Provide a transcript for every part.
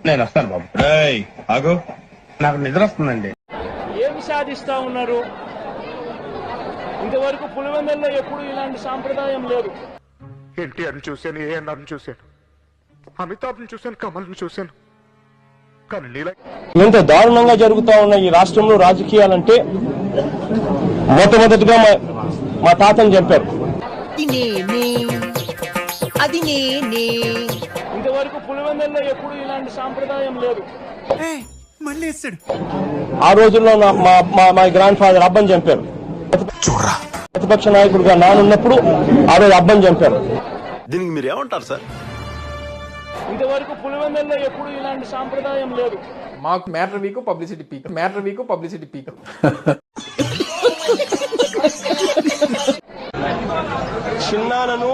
నేను వస్తాను బాబు. ఆగు, నాకు నిద్ర వస్తుందండి. ఏమి సాధిస్తా ఉన్నారు? ఇంతవరకు పులివెందుల్లో ఎప్పుడు ఇలాంటి సాంప్రదాయం లేదు. ఎన్టీఆర్ని చూశాను, ఏఎన్ఆర్ని చూశాను, అమితాబ్ని చూశాను, కమల్ని చూశాను, కానీ నీలా ఎంత దారుణంగా జరుగుతా ఉన్న ఈ రాష్ట్రంలో రాజకీయాలంటే మొట్టమొదటిగా మా తాతని చెప్పారు. ఇంతవరకు పులివెందుల్లో ఎప్పుడు ఇలాంటి సాంప్రదాయం లేదు. ఆ రోజుల్లో మా గ్రాండ్ ఫాదర్ అబ్బని చంపారు. ప్రతిపక్ష నాయకుడిగా నానున్నప్పుడు ఆ రోజు అబ్బని చంపారు. దీనికి మీరు ఏమంటారు సార్? ఇంతవరకు పులివెందుల్లో ఎప్పుడు ఇలాంటి సాంప్రదాయం లేదు. మాకు మ్యాటర్ వీక్ పబ్లిసిటీ పీక్. చిన్నానను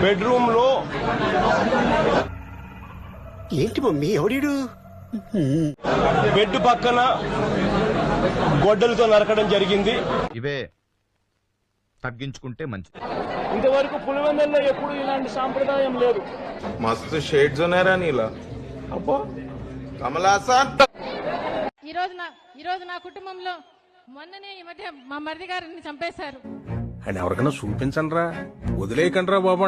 బెడ్రూమ్ లో ఏంటి మమ్మీ ఎవడీడు? బెడ్ పక్కన గొడ్డలతో నరకడం జరిగింది. ఇవే తగ్గించుకుంటే మంచిది. ఇంతవరకు పులివెందుల్లో ఎప్పుడు ఇలాంటి సాంప్రదాయం లేదు. మస్తు షేడ్స్ ఉన్నారా నీలా? అబ్బో కమలాసా. ఈ రోజు నా కుటుంబంలో మొన్ననే ఈ మధ్య మా మరిది గారిని చంపేశారు. అని ఎవరికైనా చూపించండి రా, వదిలేయకండి రా బాబా.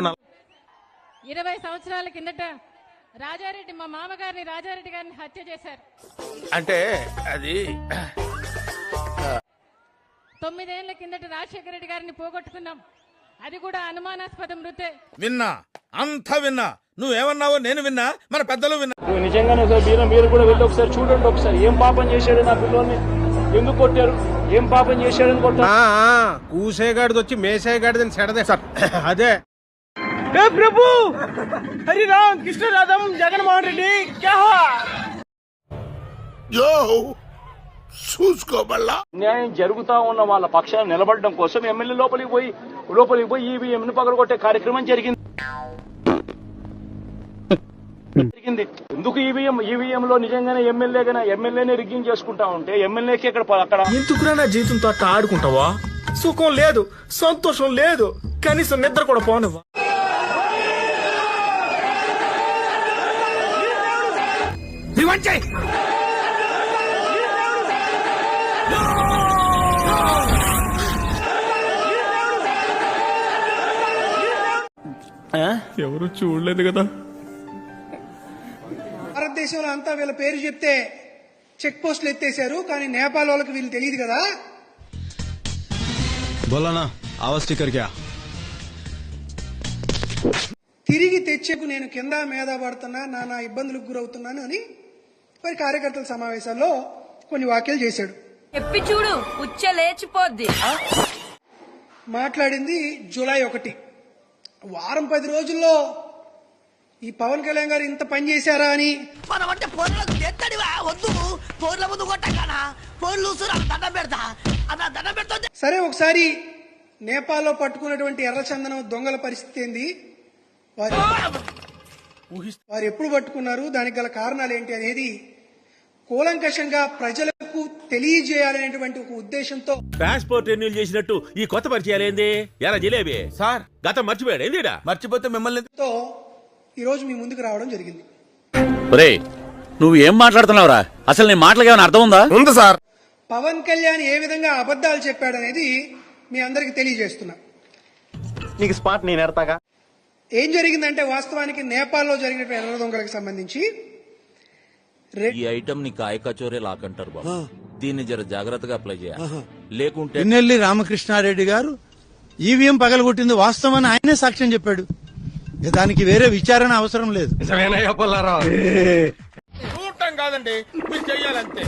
20 సంవత్సరాల కిందట రాజారెడ్డి మా మామగారిని రాజారెడ్డి గారిని హత్య చేశారు. అంటే అది 9 ఏళ్ల కిందట రాజశేఖర రెడ్డి గారిని పోగొట్టుకున్నాం. అది కూడా అనుమానాస్పద మృతే. విన్నా, అంతా విన్నా. నువ్వేమన్నావో నేను విన్నా, మన పెద్దలు విన్నా. నిజంగానే మీరు కూడా వెళ్ళి ఒకసారి చూడండి. ఒకసారి ఏం పాపం చేశాడు నా పిల్లోని, ఎందుకు కొట్టారు, ఏం పాపం చేశాడని కొట్టారు. కూసేగాడిది వచ్చి మేసేగాడిదని సెడదే సార్. అదే ప్రభు హరి రామ్ కృష్ణ రాధం జగన్మోహన్ రెడ్డి చూసుకోబల్లా. న్యాయం జరుగుతా ఉన్న వాళ్ళ పక్షాన్ని నిలబడడం కోసం ఎమ్మెల్యే లోపలికి పోయి ఈవీఎంను పగలగొట్టే కార్యక్రమం జరిగింది. ఎందుకు ఈవీఎం లో నిజంగానే ఎమ్మెల్యేనే రిగ్గింగ్ చేసుకుంటా ఉంటే ఎమ్మెల్యేకి అక్కడ ఎందుకురా నా జీవితంతో అట్లా ఆడుకుంటావా? సుఖం లేదు, సంతోషం లేదు, కనీసం నిద్ర కూడా పోనివ్వా. ఎవరు చూడలేదు కదా. భారతదేశంలో అంతా వీళ్ళ పేరు చెప్తే చెక్ పోస్టులు ఎత్తేశారు, కానీ నేపాల్ వాళ్ళకి వీళ్ళు తెలియదు కదా. తిరిగి తెచ్చేకు నేను కింద మీద పడుతున్నా, నానా ఇబ్బందులకు గురవుతున్నాను అని మరి కార్యకర్తల సమావేశాల్లో కొన్ని వ్యాఖ్యలు చేశాడు. చెప్పి చూడు, ఉచ్చ లేచిపోద్ది. మాట్లాడింది జూలై 1. వారం 10 రోజుల్లో ఈ పవన్ కళ్యాణ్ గారు ఇంత పని చేశారా అని. సరే, ఒకసారి నేపాల్లో పట్టుకున్నటువంటి ఎర్రచందనం దొంగల పరిస్థితి ఏంది, వారు ఎప్పుడు పట్టుకున్నారు, దానికి గల కారణాలు ఏంటి అనేది కూలంకషంగా ప్రజలకు తెలియజేయాలనేటువంటి ఒక ఉద్దేశంతో పాస్పోర్ట్ రెన్యూల్ చేసినట్టు ఈ కొత్త పరిచయాలు ఏంది? ఎలా జిలేబీ సార్ గతం మర్చిపోయాడు ఏంది? మర్చిపోతే మిమ్మల్ని ఈ రోజు మీ ముందుకు రావడం జరిగింది. నువ్వు ఏం మాట్లాడుతున్నావురా? అసలు నీ మాటలకి ఏమైనా అర్థం ఉందా? ఉంది సార్. పవన్ కళ్యాణ్ ఏ విధంగా అబద్దాలు చెప్పాడనేది మీ అందరికి తెలియజేస్తున్నా. నీకు స్పాట్ నేను ఎడతాగా. ఏం జరిగిందంటే, వాస్తవానికి నేపాల్లో జరిగినటువంటి ఎర్ర దొంగలకు సంబంధించి ఈ ఐటమ్ ని కాయ కచోరే లాకంటారు బాబు. దీన్ని జర జాగ్రత్తగా అప్లై చేయాలి, లేకుంటే. పిన్నెల్లి రామకృష్ణారెడ్డి గారు ఈవీఎం పగలగొట్టింది వాస్తవమని ఆయనే సాక్ష్యం చెప్పాడు. దానికి వేరే విచారణ అవసరం లేదు. చూడటం కాదండి, మీరు చెయ్యాలంతే.